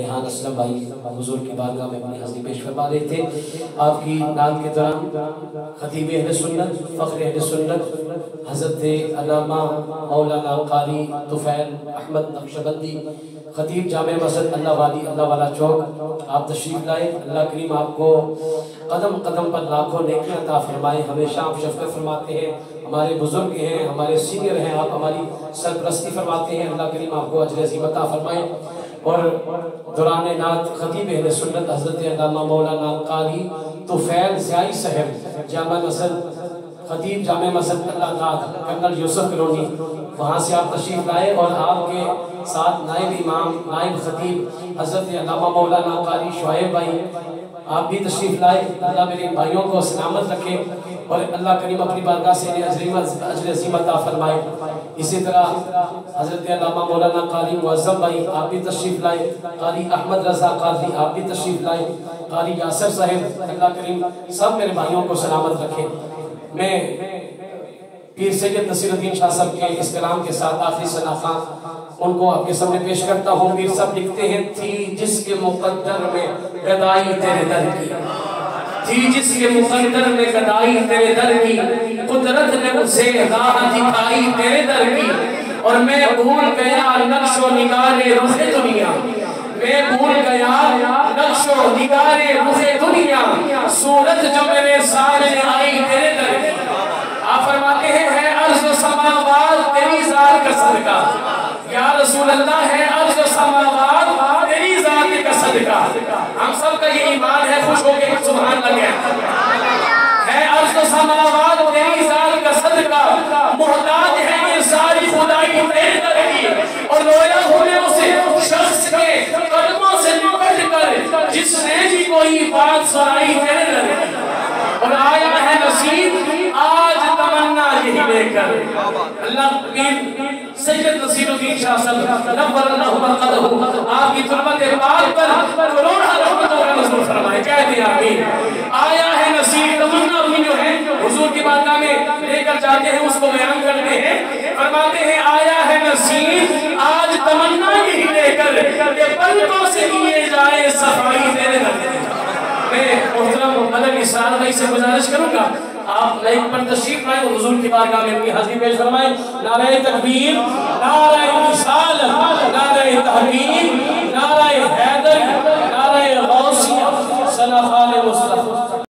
ریحان اسلم بھائی حضور کی بارگاہ میں اپنی حاضری پیش فرما رہے تھے. آپ کی نعت کے دوران خطیب اہل سنت فخر اہل سنت حضرت علامہ مولانا قاری طفیل احمد نقشبندی خطیب جامع مسجد اللہ والا چوک آپ تشریف لائے. اللہ کریم آپ کو قدم قدم پر لاکھوں نیکیاں عطا فرمائے. ہمیشہ آپ شفقت فرماتے ہیں, ہمارے بزرگ ہیں, ہمارے سینئر ہیں, آپ ہماری سرپرستی فرماتے ہیں. اللہ کریم آپ کو اجر عظیم عطا فرمائے. اور دوران نعت خطیب اہل سنت حضرت علامہ مولانا قاری طفیل ضیائی صاحب جامع مسجد خطیب جامع مسجد اللہ تعالی کرنل یوسف کلونی وہاں سے آپ تشریف لائے اور آپ کے ساتھ نائب امام نائب خطیب حضرت علامہ مولانا قاری شعیب بھائی آپ بھی تشریف لائے. اللہ میرے بھائیوں کو سلامت رکھے اور اللہ کریم اپنی بارگاہ سے اجر عظیم عطا فرمائے. اسی طرح حضرت علامہ مولانا قاری معظم بھائی آپ بھی تشریف لائے, قاری احمد رضا قاضی آپ بھی تشریف لائے, قاری یاسر صاحب اللہ کریم سب میرے بھائیوں کو سلامت رکھے. میں پیر سید نصیر الدین شاہ صاحب کے اس کلام کے ساتھ آخری ثنا ان کو آپ کے سامنے پیش کرتا ہوں. پیر صاحب لکھتے ہیں تھی جس کے مقدر میں گدائی تیرے در کی, تھی جس کے مقدر میں گدائی تیرے در کی, قدرت نے اسے راہ دکھائی تیرے در کی, اور میں بھول گیا نقش و نگار رخ دنیا, میں بھول گیا نقش و نگار رخ دنیا, صورت جو میرے سامنے آئی تیرے در کی. آپ فرماتے ہیں ہے عرض و سماوات تیری ذات کا صدقہ, یا رسول اللہ ہے عرض و سماوات تیری ذات کا صدقہ. ہم سب کا یہ ایمان ہے, خوش ہو کے سبحان اللہ ہے عرض و سماوات تیری ذات کا صدقہ, محتاج ہے یہ ساری خدائی تیرے در کی, اور رویا ہونے اسے شخص کے قدموں سے نپٹ کر جس نے جی کوئی بات سنائی تیرے در کی, اور آیا ہے نصیب آج تمنا یہی لے کر. اللہ پیر سید نصیر الدین شاہ صاحب نور اللہ مرقدہ آپ کی تربت پاک پر کروڑا رحمتوں کا نزول فرمائے. کہہ دیا آمین. آیا ہے نصیب تمنا اپنی جو ہے حضور کی بارگاہ میں لے کر جاتے ہیں, اس کو بیان کرتے ہیں. فرماتے ہیں آیا ہے نصیب آج تمنا یہی لے کر کہ پلکوں سے کیے جائے صفائی تیرے در. میں محترم ملک اسرار بھائی سے گزارش کروں گا آپ لائک پر تشریف لائیں اور حضور کی بارگاہ میں اپنی حاضری پیش فرمائیں. نعرہ تکبیر, نعرہ رسالت, نعرہ تحریر, نعرہ حیدر, نعرہ غوثیہ, صلی اللہ علیہ وسلم.